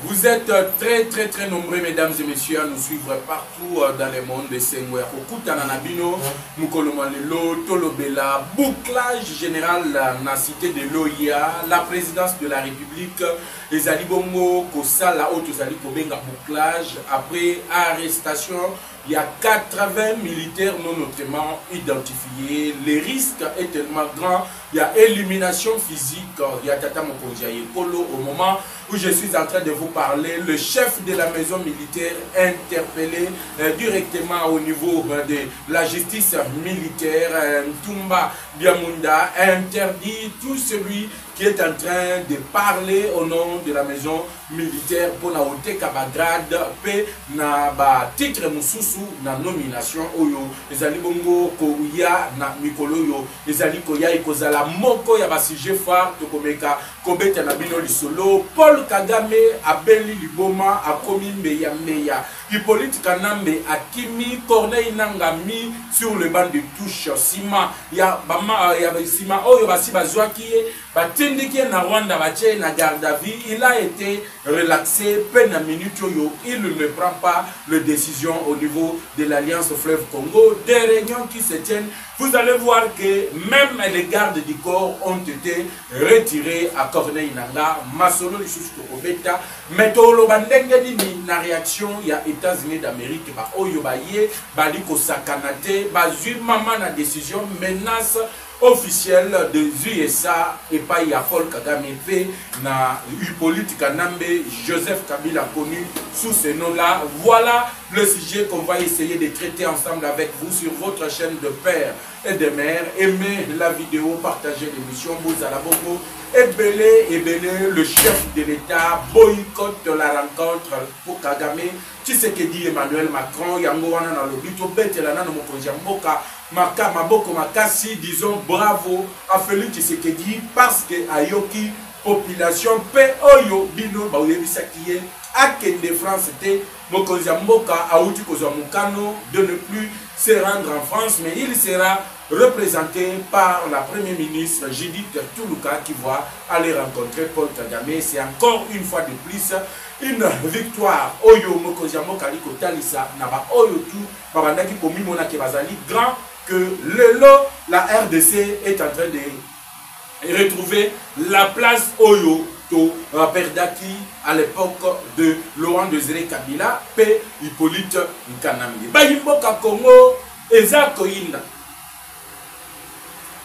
Vous êtes très nombreux, mesdames et messieurs, à nous suivre partout dans le monde de Sengwe. Okuta Nanabino, Mukolomalelo, Tolobela, bouclage général dans la cité de l'OIA, la présidence de la République, les Alibongo, Kosala, Otosali Kobenga, bouclage, après arrestation. Il y a 80 militaires non notamment identifiés. Le risque est tellement grand. Il y a élimination physique. Il y a Tata Mokonjaye Kolo. Au moment où je suis en train de vous parler, le chef de la maison militaire interpellé directement au niveau de la justice militaire, Ntumba Biamunda, interdit tout celui qui est en train de parler au nom de la maison militaire pour na oteka bagrade pe na ba titre mususu na nomination oyo ezali bongo koya na mikolo yo ezali koya ikozala moko ya ba sujet phare to komeka kobeta na bino lisolo. Paul Kagame abeli liboma akomi meya Hippolyte Kanambe akimi Corneille Nangami sur le banc de touche sima ya bama ya sima oyo basi bazwaki batindiki na Rwanda bache na garde à vue. Il a été relaxé peine à minute oyo. Il ne prend pas de décision au niveau de l'Alliance Fleuve Congo. Des réunions qui se tiennent. Vous allez voir que même les gardes du corps ont été retirés à Corneille Nanga, Masolo Lisusto Obeta, Metolo Bandengeni na réaction il y a États-Unis d'Amérique ba oyo ba ye baliko sakanate ba mama na décision menace officielle des USA et pas y a Paul Kagame na Hippolyte Kanambe, Joseph Kabila connu sous ce nom-là. Voilà le sujet qu'on va essayer de traiter ensemble avec vous sur votre chaîne de père et de mère. Aimez la vidéo, partagez l'émission, Bouzalaboko, et le chef de l'État boycotte la rencontre pour Kagame. Tu sais que dit Emmanuel Macron, Yango wana na lobito betelana no mokonzi mboka maboko makasi, disons bravo à Félix Tshisekedi parce que ayoki population pe oyo bino ba oyebisaki akende France te mokonzi mboka auti kozwa mukano de ne plus se rendre en France, mais il sera représenté par la première ministre Judith Toulouka qui va aller rencontrer Paul Kagame. C'est encore une fois de plus une victoire. Oyo mokonzi mboka liko talisa na ba oyo tu babandaki komi mona ke bazali grand que la RDC est en train de retrouver la place Oyo to Perdaki à l'époque de Laurent Désiré Kabila pe Hippolyte Kanambe. Bayimboka Congo eza koyinda.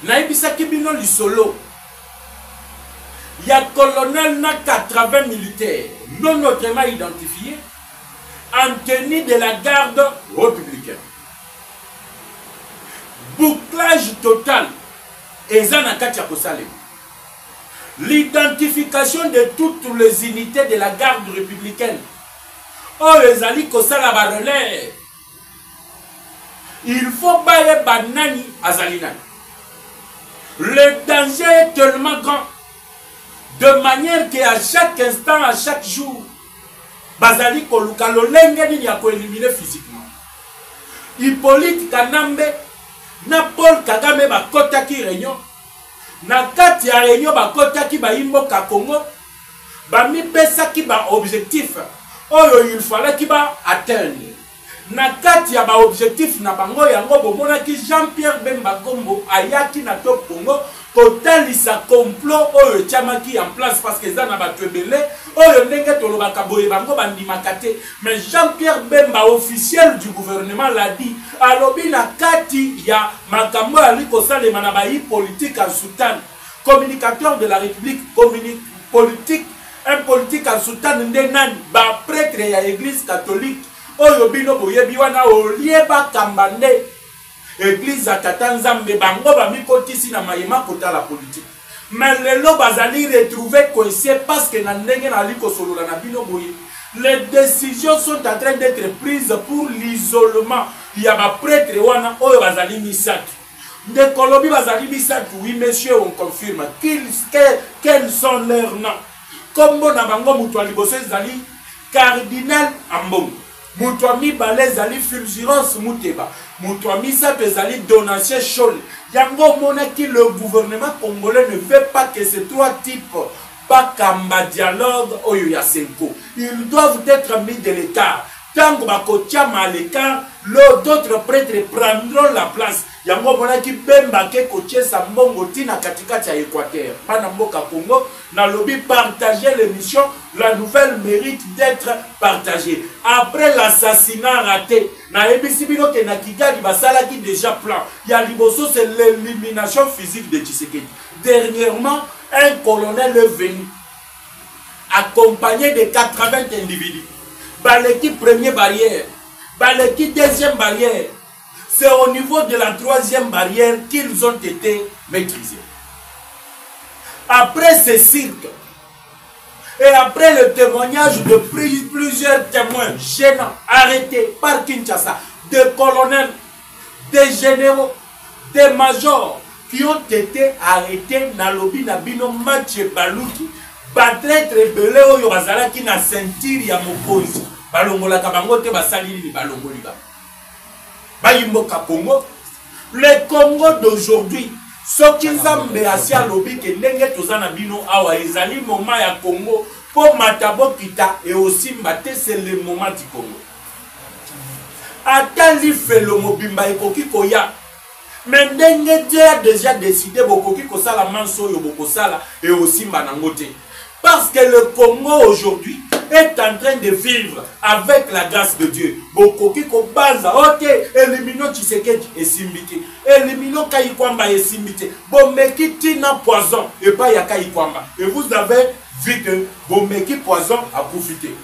Naibisaki bino lisolo. Ya colonel na 80 militaires non autrement identifiés en tenue de la garde républicaine. Bouclage total et l'identification de toutes les unités de la garde républicaine. Oh les alliés kosala ba relais. Il faut bailler banani azalina. Le danger est tellement grand de manière qu'à chaque instant, à chaque jour, bazali koluka lolengeni ya ko éliminer physiquement. Hippolyte Kanambe na Paul Kagame bakotaki réunion na kati ya réunion bakotaki bayimboka Congo bamipesaki ba objectif oyo il fallait ki ba atteindre na kati ya ba objectif na bango yango bomonaki Jean-Pierre Bemba Gombo ayaki na top Congo kotalisa complot oyo tiamaki en place parce que zana batwebele oyo ndenge tolobaka boye bango bandimakate. Mais Jean-Pierre Bemba officiel du gouvernement l'a dit alobi na kati ya makambo ali kosalema na bayi politique en Soudan, communicateur de la République politique, un politique en Soudan ndenani ba prêtre ya église catholique oyo bino boyebi wana olieba kambande église à Katanzambe bango bamikotisi na mayema kota la politique. Mais lelo bazali retrouvé coincé parce que na ndenge na liko solola na bino boye. Les décisions sont en train d'être prises pour l'isolement. Il y a ba prêtre wana oyo bazali misatu. De Colombie bazali misatu. Oui monsieur, on confirme quels sont leurs noms. Kombo na bango mutu aliboso zali cardinal Ambongo. Mutu amibale zali Fulgurance Muteba. Mutu amisato zali Donatien Chol. Yango monaki le gouvernement congolais ne veut pas que ces trois types pas kamba dialogue oyo ya Senko. Ils doivent être mis de l'écart. Tant que bakotiama à l'écart, d'autres prêtres prendront la place. Yango mona ki bemba ke kotie sa mbongo tina katikati ya Équateur. Pana mboka Congo, na lobby partager l'émission, la nouvelle mérite d'être partagée. Après l'assassinat raté, na ebisi bino ke na Kigali basala ki déjà plan. Ya liboso c'est l'élimination physique de Tshisekedi. Dernièrement, un colonel est venu accompagné de 80 individus. L'équipe première barrière, l'équipe deuxième barrière, c'est au niveau de la troisième barrière qu'ils ont été maîtrisés. Après ce cirque, et après le témoignage de plusieurs témoins gênants arrêtés par Kinshasa, des colonels, des généraux, des majors qui ont été arrêtés dans le lobby Nabino Mathieu Balouki, traître belé oyo bazalaki na ceinture ya mokonzi. Balongola kabangote basali ni balongoli ba. Bayimboka Congo. Le Congo d'aujourd'hui, soki nzambe asia lobi ke ndenge tozana bino awa ezali moment ya Congo pour matabo kita et aussi mbate c'est le moment du Congo. Atali felo mobimba ekoki koya. Mais ndenge Dieu a déjà décidé bokoki kosala manso yo bokosala et aussi mbanangote. Parce que le Congo aujourd'hui est en train de vivre avec la grâce de Dieu. Bokoki ko baza, ok, éliminons Tshisekedi et Simbiti. Éliminons Kayikwamba et Simbiti. Bomeki tina poison et pas ya Kayikwamba. Et vous avez vu que Bomeki poison a profité.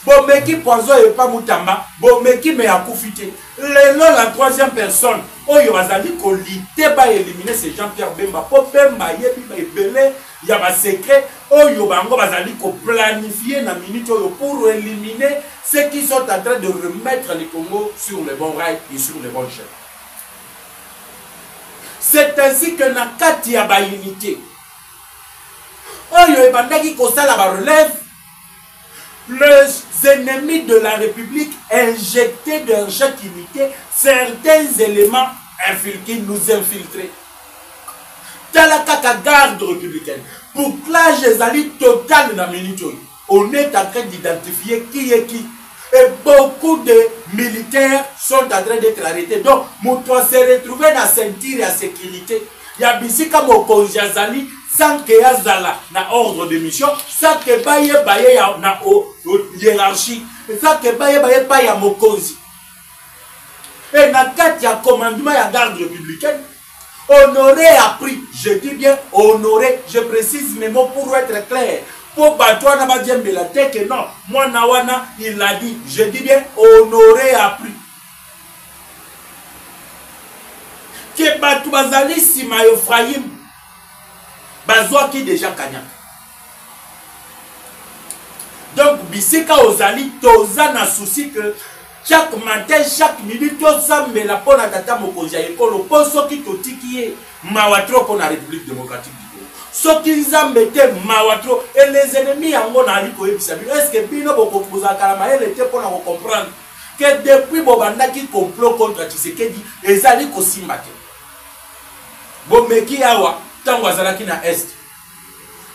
Bomeki poison et pas Moutamba. Bomeki mais a profité. La troisième personne, oyo bazali ko lité ba éliminer ces Jean-Pierre Bemba. Po Bemba yebi ba ebele. Il y a un secret, oyo bango bazali ko planifier na minute oyo pour éliminer ceux qui sont en train de remettre le Congo sur le bon rail et sur le bon chemin. C'est ainsi que na kati ya ba unité. Oyo ebandaki ko sala ba relève, les ennemis de la République injectaient dans chaque unité certains éléments qui nous infiltraient. La garde républicaine. Bouclage ezali total na minute. On est en train d'identifier qui est qui. Et beaucoup de militaires sont en train d'être arrêtés. Donc, nous se retrouver dans la ceinture à sécurité. Il y a bisika mokonzi azali sans que yazala na ordre de mission, sans que baye na hiérarchie, sans que baye pa ya mokonzi. Et na kati ya commandement ya garde républicaine, honoré a pris, je dis bien honoré, je précise mes mots pour être clair. Pour Batouana Badjembe la tête, non, moi Nawana, il l'a dit, je dis bien honoré a pris. Que Batou Bazali Sima Ephraim, Bazoa qui déjà Kanya. Donc, Bisika Ozali, Toza n'a souci que chaque matin, chaque minute, tout ça, mais la bonne tata mokonzi ekolo, pour ceux qui totiki est mawatro pour la République démocratique du Congo. Ceux qui zambete mawatro et les ennemis en mon ali ko ebisabi. Est-ce que bino boko kuza kalama elle était pour nous comprendre que depuis Bobanda qui complot contre Tshisekedi, ezali ko simbate. Bomeki awa tango azalaki na est.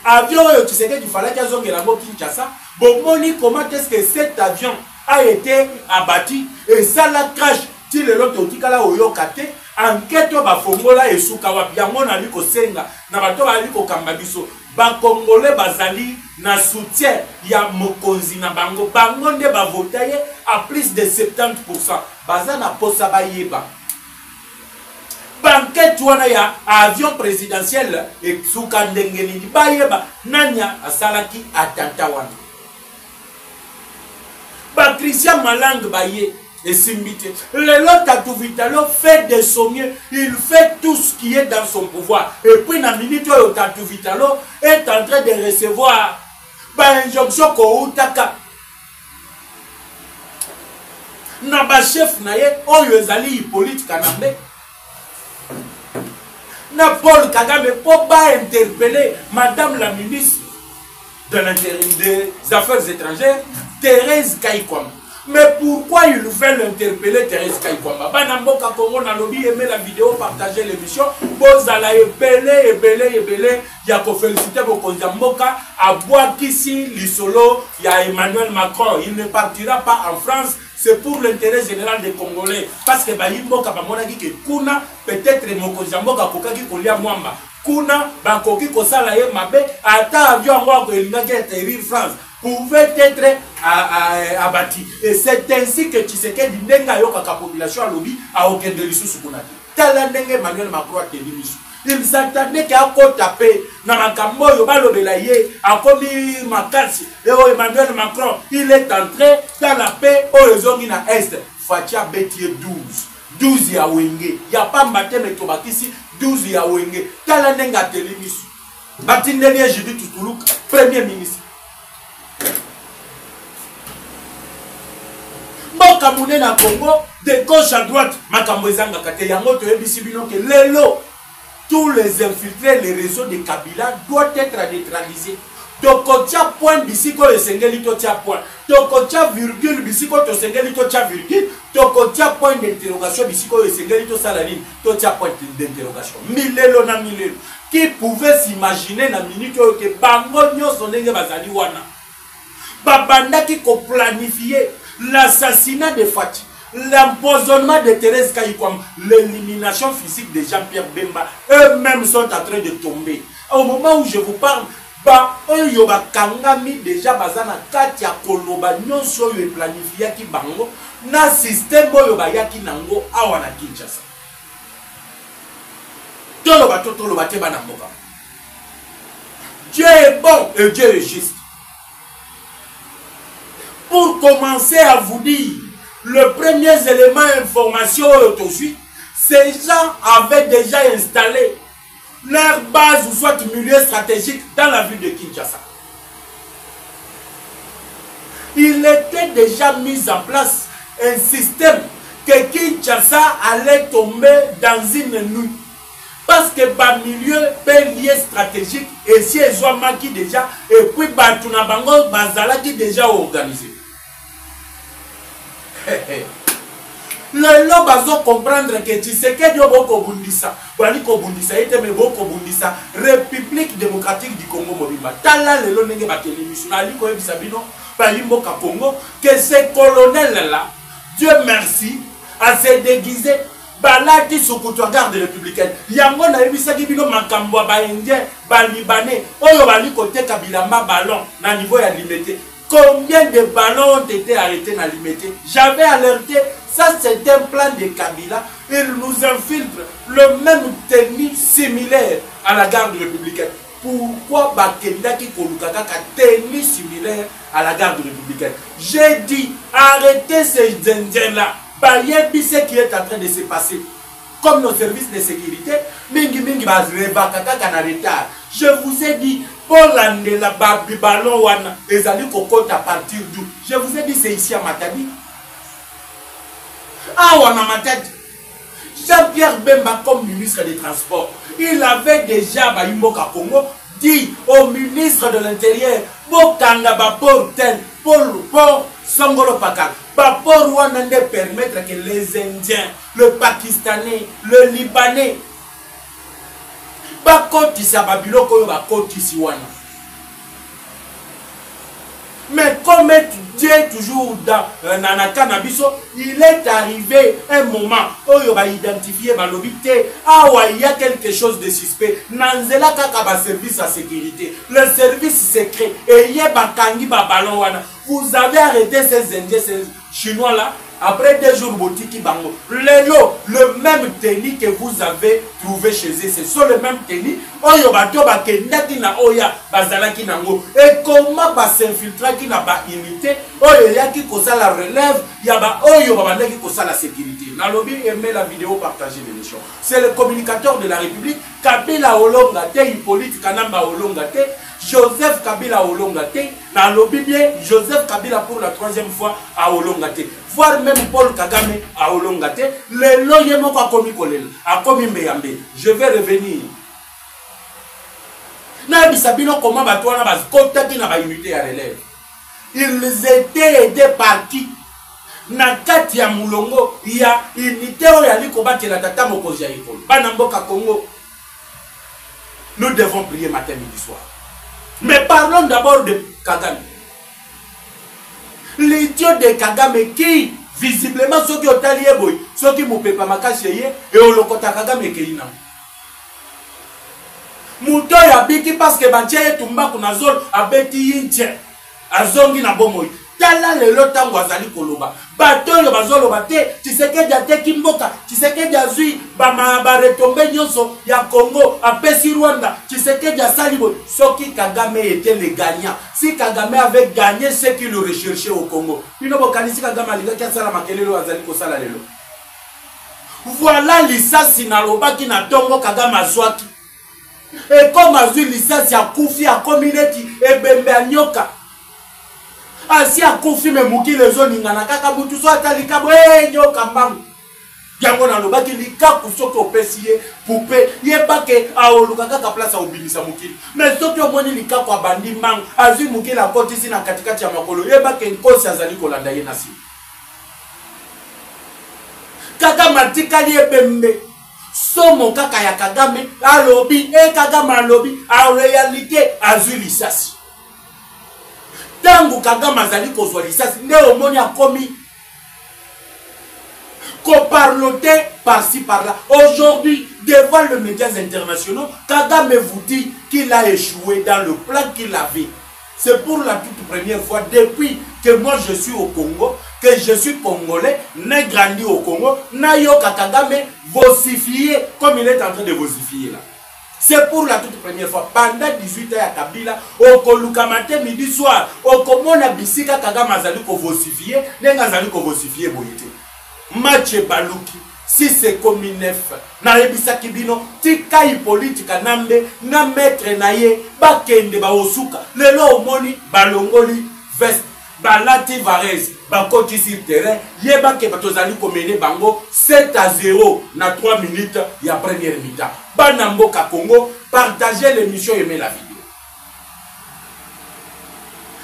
Avion yo Tshisekedi fallait qu'il zongela mo Kinshasa. Bomoni comment est-ce que cet avion a été abattu et ça la crash ti le lot otikala oyokate enquête ba fongola et soukawa yango na liko senga na bato ba liko kamba biso ba congolais bazali na soutien ya mokonzi na bango bango nde ba votaye à plus de 70% baza na posa ba yeba banquette wana ya avion présidentiel et souka ndengeni ba yeba nanya asalaki attentat wana. Patricia Malang Baye et Simbite. Le lot Tatuvitalo fait de son mieux. Il fait tout ce qui est dans son pouvoir. Et puis, la minute où Tatuvitalo est en train de recevoir injonction Koutaka. Naba chef naye, oyo ezali Hippolyte Kanambe. Na Paul Kagame, pour pas interpeller Madame la ministre de l'Intérim des Affaires étrangères, Thérèse Kayikwamba. Mais pourquoi il veut l'interpeller Thérèse Kaikwamba? Banamboka Congo na lobby, aimez la vidéo, partagez l'émission. Bozala ebele, yako féliciter Bokonzamboka, à Boakisi, Lisolo, il y a Emmanuel Macron. Il ne partira pas en France, c'est pour l'intérêt général des Congolais. Parce que Bayimboka Bamonaki ke kuna, peut-être Mokonzamboka Kokaki Kolia Mwamba. Kuna, Bakoki Kosala Ye Mabe, ata avion Mwako Elingaki atterrir France. Pouvait être abattu. Et c'est ainsi que Tshisekedi Ndenga Yokaka population à lobby à aucun de l'issue Sukunati. Talandenge Emmanuel Macron a tenu l'issue. Il s'attendait qu'à taper dans ma cambo, Yobalobelaye, a commis Makasi, et Emmanuel Macron, il est entré dans la paix au Zongina Est. Fatia Bétier 12 ya Wenge. Il n'y a pas maté mais Tobakisi, 12 ya Wenge. Talandenge a tenu l'issue. Batindelier Judith Toulouk, premier ministre. Bokamune na Congo, de gauche à droite, Makambozanga Kate Yango to Ebisibino que Lelo, tous les infiltrés, les réseaux de Kabila doivent être neutralisés. Tokotia point bisiko et sengelito tia point. Tokotia virgule bisiko to sengelito tia virgule. Tokotia point d'interrogation bisiko et sengelito salarine. Totia point d'interrogation. Milelo na milelo. Qui pouvait s'imaginer na minute que bango nyoso ndenge bazali wana. Babanda qui ko planifier l'assassinat de Fati, l'empoisonnement de Thérèse Kaikwamba, l'élimination physique de Jean-Pierre Bemba, eux-mêmes sont en train de tomber. Au moment où je vous parle, eux yoba kangami déjà bazana katia koloba nyonso yo planifié ki bango na système yoba yaki nango awana Kinshasa. Toloba te bana mboka. Dieu est bon et Dieu est juste. Pour commencer à vous dire, le premier élément information aujourd'hui, ces gens avaient déjà installé leur base ou soit milieu stratégique dans la ville de Kinshasa. Il était déjà mis en place un système que Kinshasa allait tomber dans une nuit. Parce que par milieu, lié stratégique, et si ils ont manqué déjà, et puis Batunabango, Bazala qui déjà organisé. Le lob a comprendre que tu sais que Dieu boko bundisa, bali ko bundisa, ete me boko bundisa, République démocratique du Congo Mobimba. Tala le lo nenge bateli missionali ko ebisabino, bali mboka Congo, que ces colonels là, Dieu merci, à se déguiser, balati sokoto garde républicaine. Yango na ebisaki bino makambo ba indien, ba libanais, oyo bali kote kabilamba ballon na niveau ya limité. Combien de ballons ont été arrêtés dans l'immédiat? J'avais alerté, ça c'est un plan de Kabila. Il nous infiltre le même technique similaire à la garde républicaine. Pourquoi Bakenda qui Kolukaka technique similaire à la garde républicaine? J'ai dit, arrêtez ces Indiens-là. Bayebi ce qui est en train de se passer. Comme nos services de sécurité, mingi baz revakaka kana retard. Je vous ai dit, Polande la babi ballon wana, les alliés cocotte à partir d'où? Je vous ai dit, c'est ici à Matadi. Ah, wana Matadi. Jean-Pierre Bemba comme ministre des Transports, il avait déjà Bayimboka Congo dit au ministre de l'Intérieur, Bokanga Bapor Tel, Port Songolo Pakal, Bapor wana de permettre que les Indiens, le Pakistanais, le Libanais, bakoti sa babilo koyo bakoti siwana. Mais comme Dieu est toujours dans Nanakanabiso, il est arrivé un moment où il va identifier Balobité. Ah ouais, il y a quelque chose de suspect. Nanzela kaka service à sécurité. Le service secret. Et il y a Bakangi Babalon. Vous avez arrêté ces Indiens, ces Chinois là. Après 2 jours, Botiki Bango. Le même tennis que vous avez trouvé chez eux, c'est sur le même tennis. Oyo bato ba kendaki na oya bazalaki nango. Et comment ba s'infiltrer qui n'a pas unité? Oyo yaki kosa la relève, ya ba oyo ba bandaki kosa la sécurité. Nalobi aimez la vidéo, partagez l'émission. C'est le communicateur de la République, Kabila Olongate, Hippolyte Kanamba Olongate, Joseph Kabila Olongate, Nalobi bien Joseph Kabila pour la 3e fois à Olongate. Voir même Paul Kagame à Olongate, le loyemo a commis Kolel, a commis Mbeyambe. Je vais revenir. Na bisabino comment batouana bas kota qui n'a pas unité à relève. Ils étaient aidés par qui? na kati ya mulongo ya unité oyo ali kobatela tata mokonzi ya ekolo bana mboka Congo. Nous devons prier matin, midi, soir. Mais parlons d'abord de Kagame. L'idiot de Kagame qui, visiblement, ceux qui ont allié, ceux qui m'ont payé pas ma casse, et on le compte à Kagame qui est là. Mouton ya biki parce que Bantia Tumba kuna zone abeti yinche azongi na bomoy. Tala lelo tango azali koloba. Bato yo bazolo bate, tiseke dia teki mboka, tiseke dia zui ba retombe nyonso ya Congo, apesi Rwanda, tiseke dia salibo. Soki Kagame était le gagnant. Si Kagame avait gagné ce qu'il le recherchait au Congo. Pino bokanisi Kagame alinga kia sala makelelo azali ko sala lelo. Voilà lisasi na lobaki na tongo Kagame azwaki. Et comme azui lisasi ya kufi ya community ebembe anyoka. Asi a confirmé muki les zones ngana kaka butu so atali kabo nyoka mbangu. Yango na lobaki likaku soki opesiye poupée yebake aoluka kaka place obimisa mukili. Mais soki omoni likaku abandi mbangu azui muki la kotisi na katikati ya makolo yebake nkosi azali kolanda ye nasi. Kaka matikali ebembe somo kaka ya Kagame alobi Kagame alobi en réalité azui lisasi. Tango Kagame azali kozwa lisasi nde omoni akomi coparloté par-ci par-là. Aujourd'hui, devant les médias internationaux, Kagame vous dit qu'il a échoué dans le plan qu'il avait. C'est pour la toute première fois depuis que moi je suis au Congo, que je suis congolais, né grandi au Congo, Nayoka Kagame vocifié comme il est en train de vocifier là. C'est pour la toute première fois. Pendant 18 ans à Kabila, au Kolukamate midi soir, au Komona Bisika Kagame azali ko vocifier, nenga azali ko vocifier boyete. Match baluki, si c'est comme neuf, na rebisa kibino, tikai politika nambe, na maître naye, bakende ba osuka, lelo omoni balongoli veste, balati varese, bakoti sur terrain, yebake batozali komene bango 7-0 na 3 minutes ya première mi-temps. Banamboka Congo, partagez l'émission, aimez la vidéo.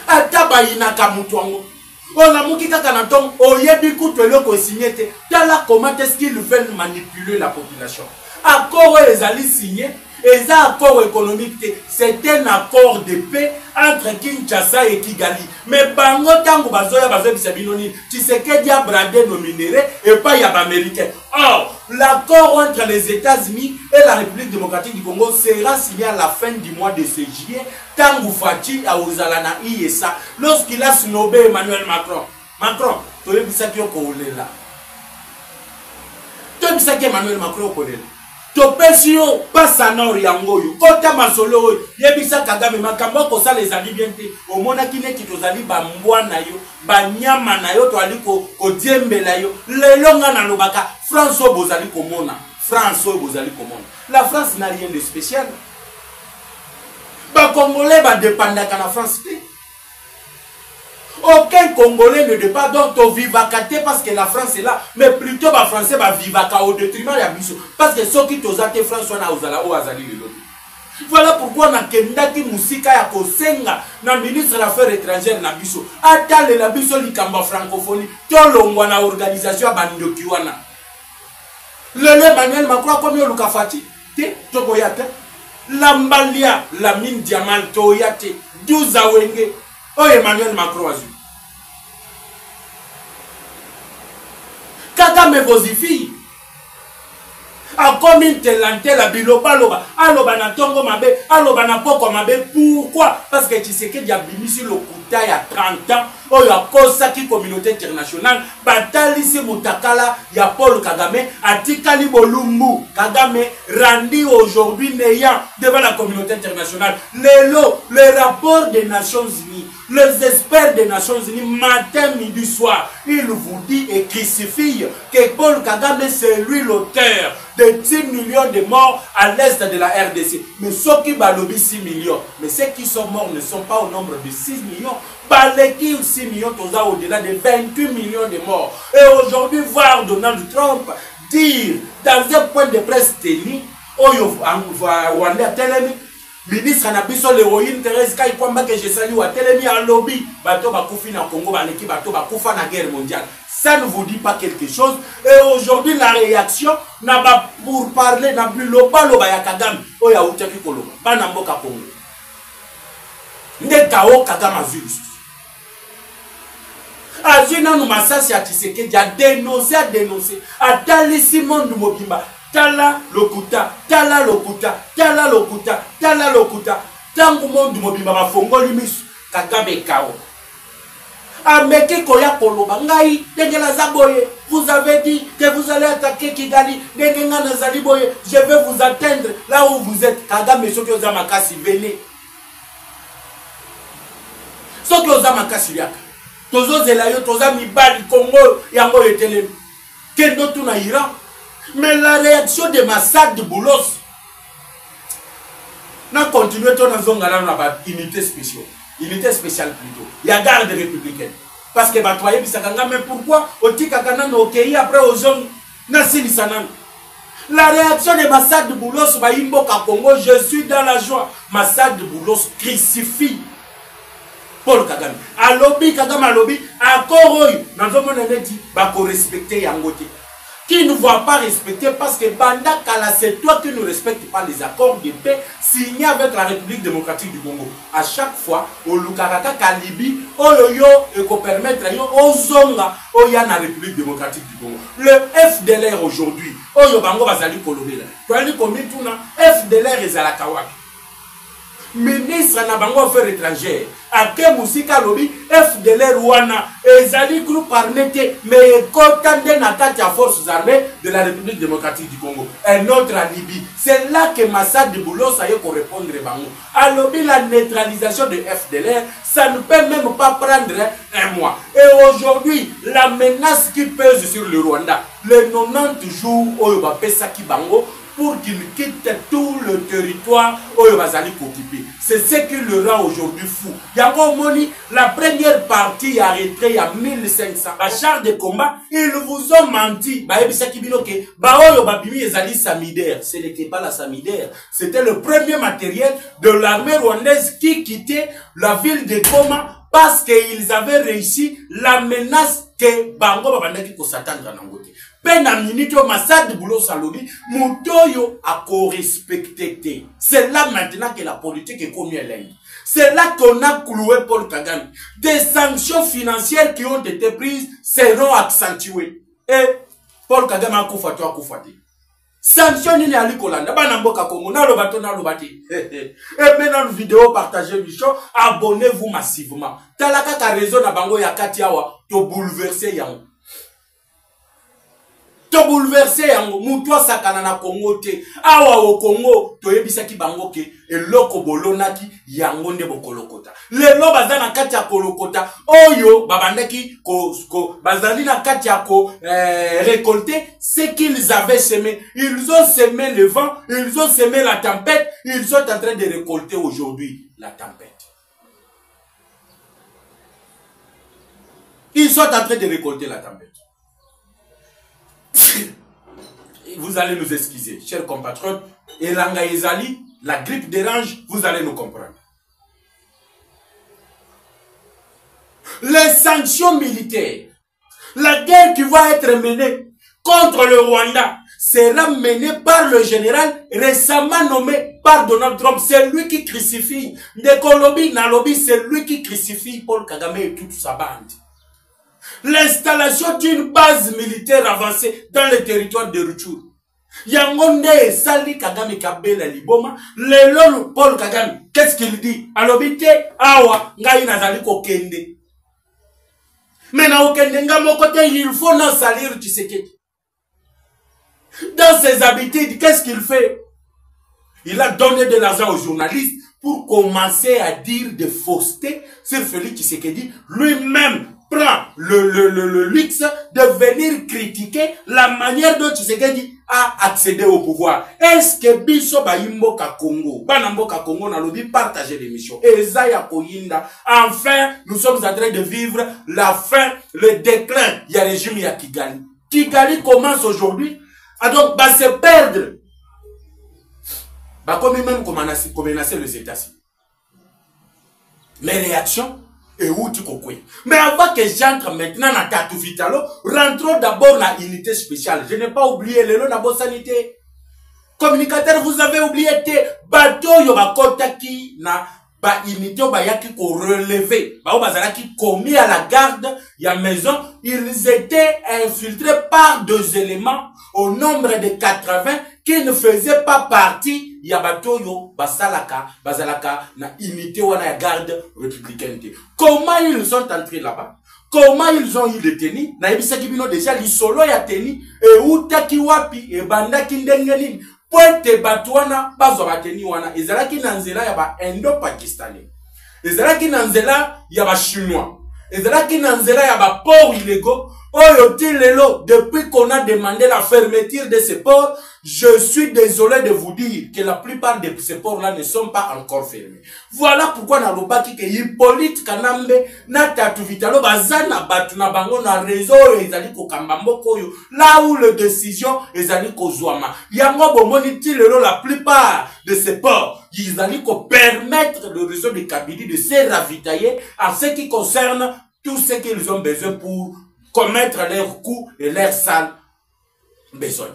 Atabayina Kamutwango. On a mouki kakanaton, oyebi kutwelo ko signé. Tala comment est-ce qu'ils veulent manipuler la population. Accord les alliés signés, et ça accord économique, c'est un accord de paix entre Kinshasa et Kigali. Mais bango tango bazoya bisabinoni, tu sais que dia bradé nos minéraux et pas y a américain. Or, l'accord entre les États-Unis et la République démocratique du Congo sera signé à la fin du mois de juillet. Tango Fati a Ozalana ISA lorsqu'il a snobé Emmanuel Macron. Macron, tu es bisa qui est là. Tu es bisa qui Emmanuel Macron est là. Topesio passa na oriangoyo kota masolo yebisa Kagame makambo ko sa les amis bien te omona kine kitozali bambwa na yo banyama na yo to aliko ko diembela yo lelo nga na lobaka France bozali komona France bozali komona. La France n'a rien de spécial. Ba Congolais ba dépendaka na France te. Aucun Congolais ne dépend donc au vivacate parce que la France est là, mais plutôt les Français va vivaka au détriment de la mission. Parce que ceux qui t'osate François na ozala o azali le lobby. Voilà pourquoi na kendaki musika ya kosenga na ministre des Affaires étrangères na biso. Atale la biso likamba francophonie, tolongwa na organisation bandoki wana. Le Emmanuel Macron comme Luka Fati, te tokoyate. Lambalia, la mine diamant toyate, 12 awenge. Oh Emmanuel Macron azu. Kagame vosifie. A comme une telante la biloba loba. Aloba na tongo mabe. Aloba na poko mabe. Pourquoi? Parce que tu sais que y a bimisi le kuta il y a 30 ans. Oh y a kosa qui communauté internationale. Batali si mutakala ya Paul Kagame. Atikali bolumbu. Kagame randi aujourd'hui néant devant la communauté internationale. Le rapport des Nations Unies. Les experts des Nations Unies, matin, midi, soir, ils vous disent et crucifient que Paul Kagame, c'est lui l'auteur de 10 millions de morts à l'est de la RDC. Mais ceux qui balobent 6 millions, mais ceux qui sont morts ne sont pas au nombre de 6 millions. Baleki 6 millions, au-delà de 28 millions de morts. Et aujourd'hui, voir Donald Trump dire dans un point de presse tenu, ministre na biso l'héroïne Thérèse Kayikwamba que je salue à Telemi à lobby bato bakufi na Congo baleki bato bakufa na guerre mondiale. Ça ne vous dit pas quelque chose. Et aujourd'hui, la réaction, n'a pas pour parler, n'a plus loba ya Kagame. Oh ya utaki koloba. Banamboka Congo. Ndekao Kagame virus. Azina nous massasi à Tshisekedi a dénoncé, a talisi monde mobimba. Tala lokuta, tala lokuta, tala lokuta, tala lokuta. Tangu monde mobimba mafongoli misu Kagame kao. Ameke koya koloba ngai dengela zaboye. Vous avez dit que vous allez attaquer Kigali. Dengenga nazali boye. Je vais vous atteindre là où vous êtes. Kagame soki oza makasi venez. Soki oza makasi yaka. Tozo zelayo toza mibali Congo yango etelemi. Kendo tuna Iran. Mais la réaction de Massad de Boulos n'a continué ton azongala na ba unité spéciale. Unité spéciale plutôt. Il y a garde républicaine. Parce que Batoye Bisakanga, mais pourquoi Otika Kanan Okei après aux hommes Nassili Sanan? La réaction de Massad de Boulos Baimboka Congo, je suis dans la joie. Massad de Boulos crucifie Paul Kagame. A lobby Kagame a lobby, à Koroy, nous avons dit, Bako respecter Yangote. Qui ne va pas respecter parce que Banda Kala, c'est toi qui ne respectes pas les accords de paix signés avec la République démocratique du Congo. À chaque fois, au Lukaraka Kalibi, au Yoyo, et qu'on permette au Zonga, au Yana République démocratique du Congo. Le FDLR aujourd'hui, au Yobango Bazali Kolobela. Tu as dit combien tu as FDLR et Zalakawak. Ministre na bango affaires étrangères ake musika lobi FDLR wana ezali groupe armé mais kotande na kati ya forces armées de la République démocratique du Congo un autre à Libye. C'est là que Massad de Boulos a eu pour répondre bango alobi la neutralisation de FDLR ça ne peut même pas prendre un mois. Et aujourd'hui la menace qui pèse sur le Rwanda les 90 jours oyo ba pesa ki bango pour qu'il quitte tout le territoire où il va occuper. C'est ce qui le rend aujourd'hui fou. Yango Moni, la première partie arrêtée à 1500. À char de combat, ils vous ont menti. Ce n'était pas la Samidaire. C'était le premier matériel de l'armée rwandaise qui quittait la ville de Goma parce qu'ils avaient réussi la menace que Bango Babandaki ko s'attendre à Nangote. Pena minute Massad de Boulos Salobi, Moutoyo a co-respecté. C'est là maintenant que la politique est comme elle est. C'est là qu'on a cloué Paul Kagame. Des sanctions financières qui ont été prises seront accentuées. Et Paul Kagame a koufati. Sanction ni ali kolanda bana mboka Congo na lobato na lobati. Et maintenant vidéo partagez le show, abonnez-vous massivement. Talaka ka raison na bango ya katiawa to bouleverser yango. To bouleverser yango mutwa sakana na Congo te. Awa au Congo to yebisaki bango ke eloko bolonaki yango nde bokolokota. Lelo bazana kati ya kolokota oyo babandaki ko bazali na kati ya ko récolter ce qu'ils avaient semé. Ils ont semé le vent, ils ont semé la tempête, ils sont en train de récolter aujourd'hui la tempête. Ils sont en train de récolter la tempête. Vous allez nous excuser, chers compatriotes. Et Langa Ezali, la grippe dérange, vous allez nous comprendre. Les sanctions militaires, la guerre qui va être menée contre le Rwanda sera menée par le général récemment nommé par Donald Trump. C'est lui qui crucifie. De Kolobi, Nalobi, c'est lui qui crucifie Paul Kagame et toute sa bande. L'installation d'une base militaire avancée dans le territoire de Rutshuru. Yangonde Sali Kagame Kabela Liboma, le Paul Kagame, qu'est-ce qu'il dit? Alobite, awa, ngai nazali kokende. Mais na okende nga mon côté, il faut non salir Tshisekedi. Dans ses habitudes, qu'est-ce qu'il fait? Il a donné de l'argent aux journalistes pour commencer à dire des faussetés sur Félix Tshisekedi. Lui-même prend le luxe de venir critiquer la manière dont Tshisekedi a accédé au pouvoir. Est-ce que Biso Baimboka Congo, Banamboka Congo n'a l'objet partager l'émission? Ezaya Koyinda. Enfin, nous sommes en train de vivre la fin, le déclin. Il y a le régime, il y a Kigali. Kigali commence aujourd'hui à donc se perdre. Comme même menacer les États-Unis. Les réactions et où tu kokwe. Mais avant que j'entre maintenant dans Tatou Vitalo, rentrons d'abord dans l'unité spéciale. Je n'ai pas oublié le lot de sanité. Communicateur, vous avez oublié que bateau yobakota qui na ba unité bayaki ko relevé. Ba bazalaki commis à la garde ya maison, ils étaient infiltrés par deux éléments au nombre de 80 qui ne faisaient pas partie ya bateau yo basalaka bazalaka na unité wana ya garde républicaine. Comment ils sont entrés là-bas? Comment ils ont eu des tenis? Na yebisaki bino déjà lisolo ya tenis et utaki wapi e bandaki ndenge nini? Pointe batwana bazo bateni wana ezalaki na nzela ya ba indo-pakistanais, ezalaki na nzela ya ba chinois, ezalaki na nzela ya ba ports illégaux. Oyo tilelo, depuis qu'on a demandé la fermeture de ces ports, je suis désolé de vous dire que la plupart de ces ports-là ne sont pas encore fermés. Voilà pourquoi na lobaki ke Hippolyte Kanambe na Tatou Vitalo bazana batu na bango na réseau ezali ko kambamboko yo là où les décisions ezali ko zwama. Yango bomoni tilelo la plupart de ces ports ezali ko permettre le réseau de Kabylie de se ravitailler en ce qui concerne tout ce qu'ils ont besoin pour commettre leurs coups et leurs sales besoins.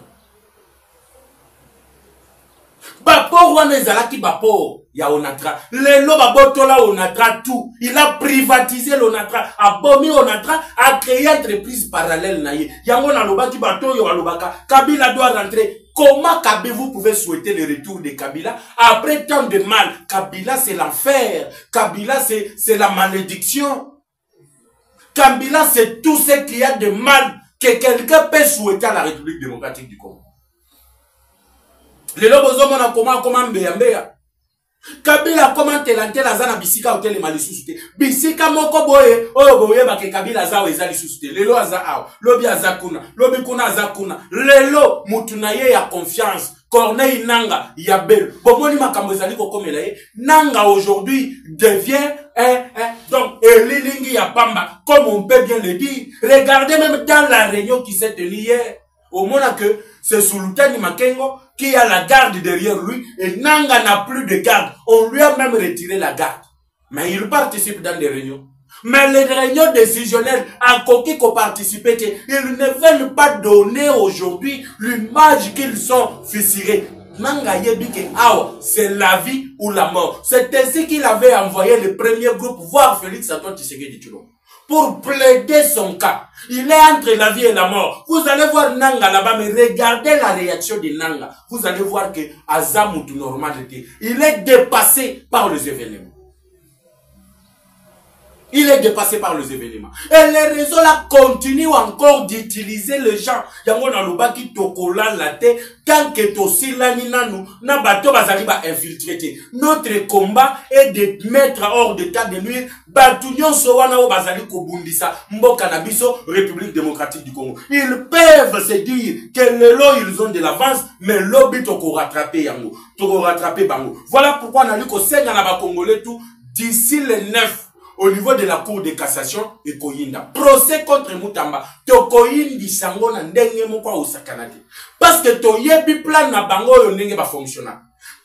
Bapor wana ezalaki bapor ya Onatra. Lelo babotola Onatra tout. Il a privatisé l'Onatra, a bomi Onatra, a créé une entreprise parallèle na ye. Yango na lobaki bato yo alobaka. Kabila doit rentrer. Comment Kabila vous pouvez souhaiter le retour de Kabila après tant de mal? Kabila c'est l'enfer. Kabila c'est la malédiction. Kabila, c'est tout ce qu'il y a de mal que quelqu'un peut souhaiter à la République démocratique du Congo. Le lobozo mona comment mbea. Kabila comment telanté la zana bisika hotel malisusuté. Bisika moko boye, oyo boye ba ke Kabila za weza lisusuté. Lelo aza aw, lobi azakuna, lobi kuna azakuna. Lelo mutunaye ya confiance. Corneille Nanga, Yabel. Bomoni makambo ezali ko komela ye. Nanga aujourd'hui devient donc Elilingi Yapamba, comme on peut bien le dire. Regardez même dans la réunion qui s'est tenue hier. Au moment que c'est Sultani Makengo qui a la garde derrière lui et Nanga n'a plus de garde. On lui a même retiré la garde. Mais il participe dans des réunions. Mais les réunions décisionnelles à Koki qu'on participe, ils ne veulent pas donner aujourd'hui l'image qu'ils sont fissurés. Nanga yebike awa, c'est la vie ou la mort. C'est ainsi qu'il avait envoyé le premier groupe voir Félix Antoine Tshisekedi Tshilombo pour plaider son cas. Il est entre la vie et la mort. Vous allez voir Nanga là-bas, mais regardez la réaction de Nanga. Vous allez voir que Azamutu normalité, il est dépassé par les événements. Il est dépassé par les événements. Et les réseaux là continuent encore d'utiliser les gens. Yango na lobaki tokola la tête tant que tosi la ninanu na bato bazali ba infiltré. Notre combat est de mettre hors d'état de nuire batunyon so wana o bazali ko bundisa mboka na biso République démocratique du Congo. Ils peuvent se dire que le lot ils ont de l'avance mais l'obi toko rattraper yango. Toko rattraper bango. Voilà pourquoi na liko senga na ba Congolais tout d'ici le 9 au niveau de la Cour de cassation et Koyinda. Procès contre Moutamba. To Koyindi sango na ndenge moko osakanate. Parce que to yebi plan na bango yo ndenge ba fonctionner.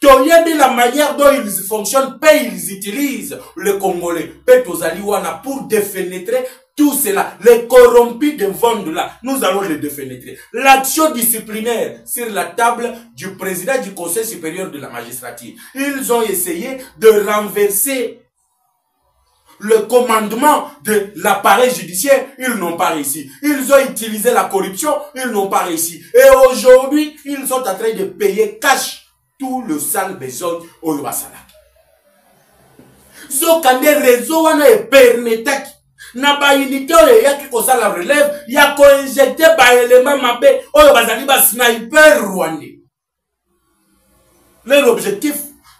To yebi la manière dont ils fonctionnent, ils utilisent le Congolais. Pe tozali wana pour défenêtrer tout cela. Les corrompus de Vondula, nous allons les défenêtrer. L'action disciplinaire sur la table du président du Conseil supérieur de la magistrature. Ils ont essayé de renverser le commandement de l'appareil judiciaire, ils n'ont pas réussi. Ils ont utilisé la corruption, ils n'ont pas réussi. Et aujourd'hui, ils sont en train de payer cash tout le sale besoin au Yobasala. Zokande réseau wana e permetaki na ba unité oyo yaki ko sala relève ya ko injecter ba élément mabe oyo bazali ba sniper rwandais. Leur objectif,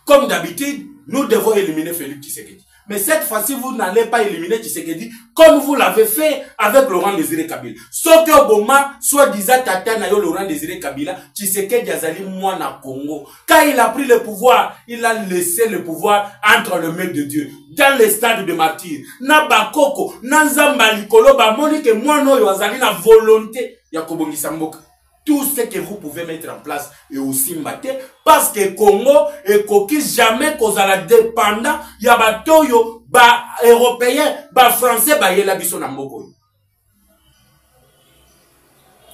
comme d'habitude, nous devons éliminer Félix Tshisekedi. Mais cette fois-ci, vous n'allez pas éliminer Tshisekedi comme vous l'avez fait avec Laurent Désiré Kabila. Sauf que Obama, soi-disant Tata Nayo Laurent Désiré Kabila, Tshisekedi Azali Mwana Congo. Quand il a pris le pouvoir, il a laissé le pouvoir entre les mains de Dieu. Dans les stades de martyrs. Na Bakoko, na Nzamba Likolo, ba Monique Mwano yo Azali na volonté ya kobongisa mboka. Tout ce que vous pouvez mettre en place et aussi mbaté parce que Congo et Koki jamais kozala dépendant ya batoyo ba européen, ba français, ba yela biso na mboko.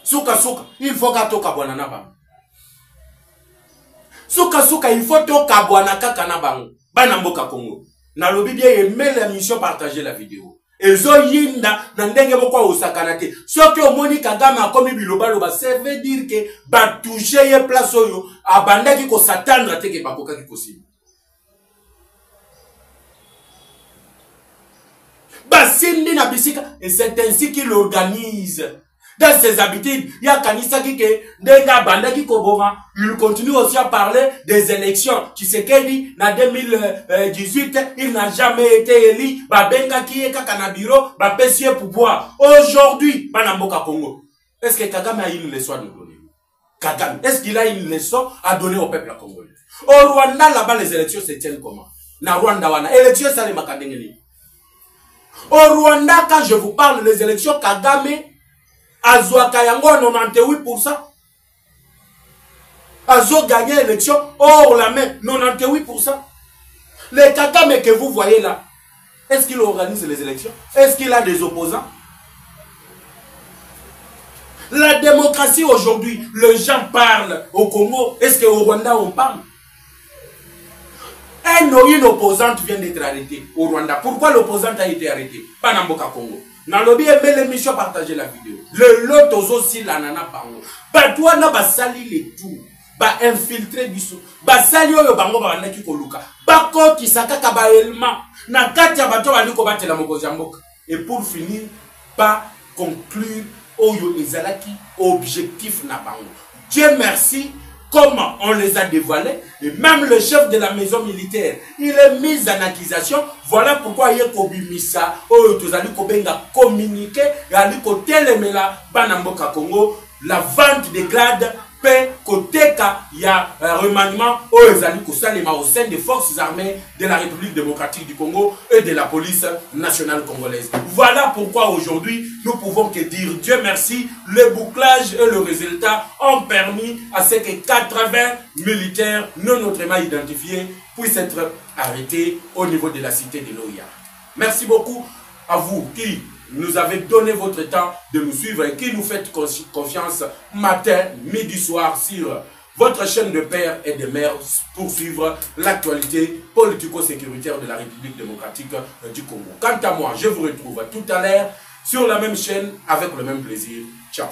Souka, il faut ka toka bwana na bango. Souka, il faut toka bwana kaka na bango. Bana mboka Congo. Na lobi bien aimez l'émission, partagez la vidéo. Ezo yinda na ndenge boko osakana te. Soki omoni Kagame akomi biloba, ça veut dire que ba toucher ye place oyo abandaki ko s'attendre te ke bakoka ki possible. Ba sindi na bisika et c'est ainsi qu'il organise. Dans ses habitudes, il y a Kanisa qui denga banda qui koboma, il continue aussi à parler des élections. Tshisekedi, na 2018, il n'a jamais été élu. Ba benga qui est kaka bureau, ba pesier pouvoir. Aujourd'hui, Banamboka Congo. Est-ce que Kagame a une leçon à nous donner? Kagame, est-ce qu'il a une leçon à donner au peuple congolais? Au Rwanda, là-bas, les élections se tiennent comment? Na Rwanda wana, élections ça les makadengeli. Au Rwanda, quand je vous parle des élections, Kagame Azwaka yango 98%. Azo gagné l'élection hors la main 98%. Les Kagame que vous voyez là, est-ce qu'il organise les élections? Est-ce qu'il a des opposants? La démocratie aujourd'hui, les gens parlent au Congo. Est-ce qu'au Rwanda on parle? Une opposante vient d'être arrêtée au Rwanda. Pourquoi l'opposante a été arrêtée? Pas dans Mboka Congo. Dans le bien aimé l'émission, partagez la vidéo. Le lot aussi la nana bango. Ba toi na ba sali les tout. Ba infiltrer biso. Ba sali oyo bango ba naki koluka. Ba ko kisaka ka ba elma. Na kati ya bato bali ko batela mokozi mboka. Et pour finir, pas conclure oyo ezalaki objectif na bango. Dieu merci. Comment on les a dévoilés, et même le chef de la maison militaire, il est mis en accusation. Voilà pourquoi il y a Kobimisa, communiqué, il y a Congo, la vente des grades, côté il y a un remaniement au sein des forces armées de la République démocratique du Congo et de la police nationale congolaise. Voilà pourquoi aujourd'hui nous pouvons que dire Dieu merci, le bouclage et le résultat ont permis à ce que 80 militaires non autrement identifiés puissent être arrêtés au niveau de la cité de Loya. Merci beaucoup à vous qui nous avez donné votre temps de nous suivre et qui nous faites confiance matin, midi, soir sur votre chaîne de père et de mère pour suivre l'actualité politico-sécuritaire de la République démocratique du Congo. Quant à moi, je vous retrouve tout à l'heure sur la même chaîne avec le même plaisir. Ciao.